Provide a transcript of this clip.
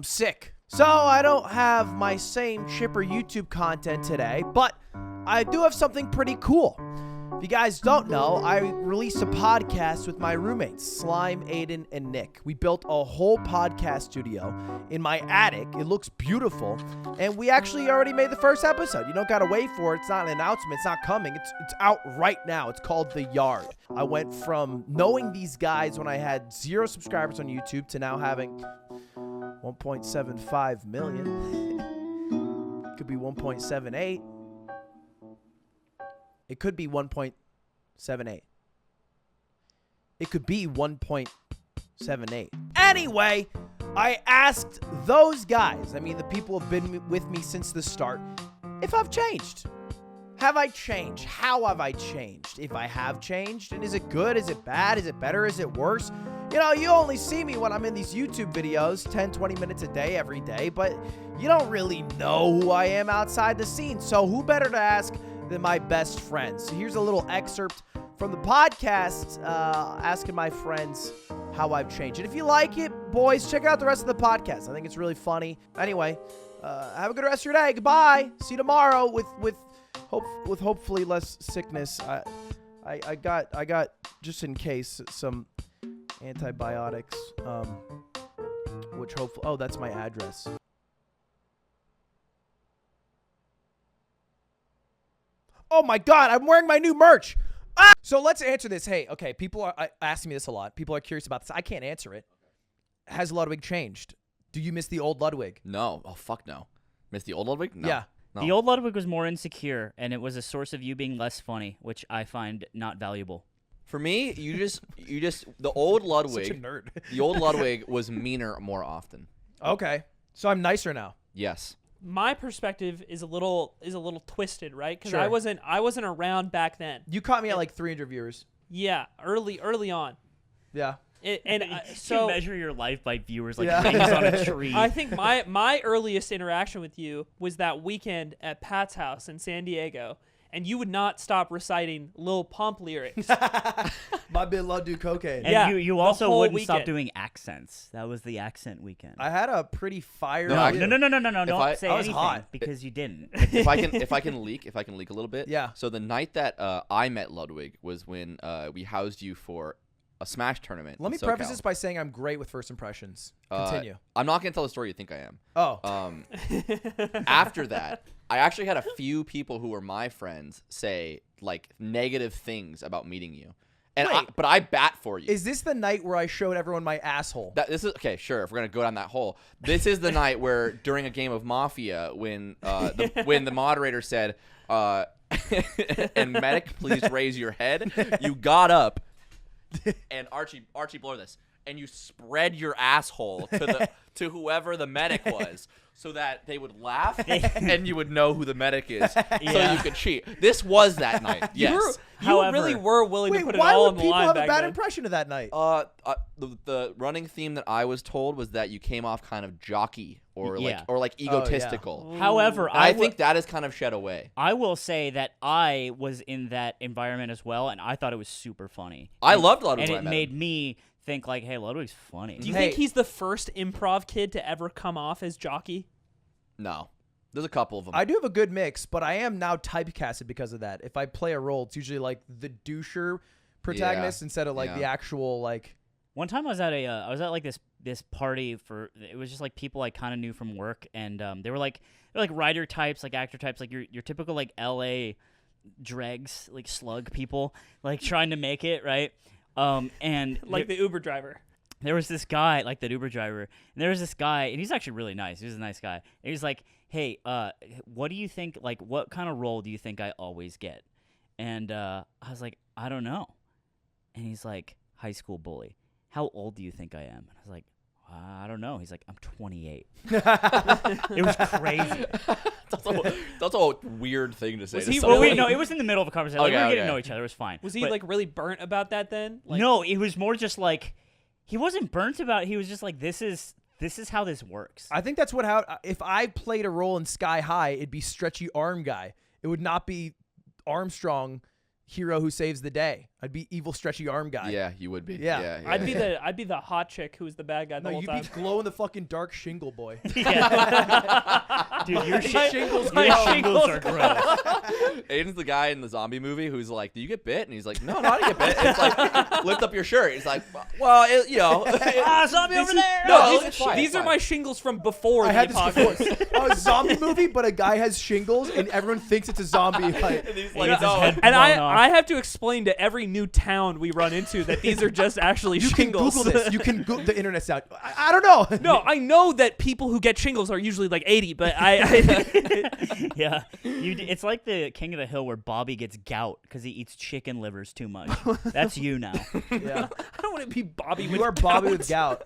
I'm sick. So I don't have my same chipper YouTube content today, but I do have something pretty cool. If you guys don't know, I released a podcast with my roommates, Slime, Aiden, and Nick. We built a whole podcast studio in my attic. It looks beautiful, and we actually already made the first episode. You don't gotta wait for it. It's not an announcement. It's not coming. It's out right now. It's called The Yard. I went from knowing these guys when I had 0 subscribers on YouTube to now having 1.75 million. Could be 1.78. It could be 1.78. It could be 1.78. Anyway, I asked those guys, the people who have been with me since the start, if I've changed. Have I changed? How have I changed? If I have changed, and is it good? Is it bad? Is it better? Is it worse? You know, you only see me when I'm in these YouTube videos, 10, 20 minutes a day, every day, but you don't really know who I am outside the scene. So who better to ask than my best friends? So here's a little excerpt from the podcast, asking my friends how I've changed. And if you like it, boys, check out the rest of the podcast. I think it's really funny. Anyway, have a good rest of your day. Goodbye. See you tomorrow with hopefully less sickness. I got just in case some antibiotics, which hopefully, oh, that's my address. Oh my God, I'm wearing my new merch. Ah! So let's answer this. Hey, okay, people are asking me this a lot. People are curious about this. I can't answer it. Has Ludwig changed? Do you miss the old Ludwig? No. Oh, fuck no. Miss the old Ludwig? No. Yeah. No. The old Ludwig was more insecure, and it was a source of you being less funny, which I find not valuable. For me, you just the old Ludwig. Such a nerd. The old Ludwig was meaner more often. Okay, so I'm nicer now. Yes. My perspective is a little twisted, right? Because Sure. I wasn't around back then. You caught me at like 300 viewers. Yeah, early on. Yeah. So you measure your life by viewers like Yeah. things on a tree. I think my earliest interaction with you was that weekend at Pat's house in San Diego, and you would not stop reciting Lil Pump lyrics. My bit love do cocaine. And Yeah, you the also whole wouldn't stop weekend. doing accents. That was the accent weekend. I had a pretty fire. No, no, actually- no. Don't I- say I was anything hot. because you didn't. If I can leak a little bit. Yeah. So the night that I met Ludwig was when we housed you for a Smash tournament. Let me in preface SoCal. this by saying I'm great with first impressions. Continue. I'm not gonna tell the story you think I am. Oh. After that, I actually had a few people who were my friends say like negative things about meeting you, and Wait. but I bat for you. Is this the night where I showed everyone my asshole? This is okay. Sure, if we're gonna go down that hole, this is the night where during a game of Mafia, when the moderator said, "And medic, please raise your head," you got up, and Archie blow this, and you spread your asshole to whoever the medic was, so that they would laugh and you would know who the medic is, so you could cheat. This was that night. Yes. You However- really were willing Wait, to put it why all would on the people line have a back bad then. impression of that night? The running theme that I was told was that you came off kind of jockey or Yeah. like egotistical. However, And I think that is kind of shed away. I will say that I was in that environment as well, and I thought it was super funny. I loved Ludwig And when it I met made him. me think like, hey, Ludwig's funny. Do you Hey. think he's the first improv kid to ever come off as jockey? No. There's a couple of them. I do have a good mix, but I am now typecasted because of that. If I play a role, it's usually like the doucher protagonist instead of like the actual like. One time I was at like this party for, it was just like people I kind of knew from work, and they were like writer types, like actor types, like your typical like LA dregs, like slug people, like trying to make it, right? And Like the Uber driver. there was this guy, like the Uber driver, and there was this guy, and he's actually really nice. He was a nice guy. And he was like, hey, what do you think, like, what kind of role do you think I always get? And I was like, I don't know. And he's like, high school bully. How old do you think I am? And I was like, I don't know. He's like, I'm 28. It was crazy. That's a weird thing to say. Was to he someone. Well, wait, no, it was in the middle of a conversation. Like, Okay, we were getting to okay. know each other. It was fine. Was he But like really burnt about that then? Like, no, it was more just like, he wasn't burnt about it. He was just like, this is how this works. I think that's if I played a role in Sky High, it'd be stretchy arm guy. It would not be Armstrong. hero who saves the day. I'd be evil stretchy arm guy. Yeah, you would be. Yeah. I'd be the hot chick who's the bad guy the No, whole you'd time. be glow in the fucking dark shingle boy. Yeah. Dude, your shingles, my shingles are gross. Aiden's the guy in the zombie movie who's like, "Do you get bit?" And he's like, "No, no, I didn't get bit." It's like, lift up your shirt. He's like, "Well, Zombie over there. No, these, it's fine, these it's are fine. my shingles from before I the had this apocalypse. before. A zombie movie, but a guy has shingles, and everyone thinks it's a zombie. Like, And he's He like, gets his "No." head And blown off. I have to explain to every new town we run into that these are just actually you can shingles. Google this. You can Google the internet's out. I don't know. No, I know that people who get shingles are usually like 80, but I Yeah, it's like the King of the Hill where Bobby gets gout because he eats chicken livers too much. That's you now. Yeah. I don't want to be Bobby You with are Bobby gout. with gout.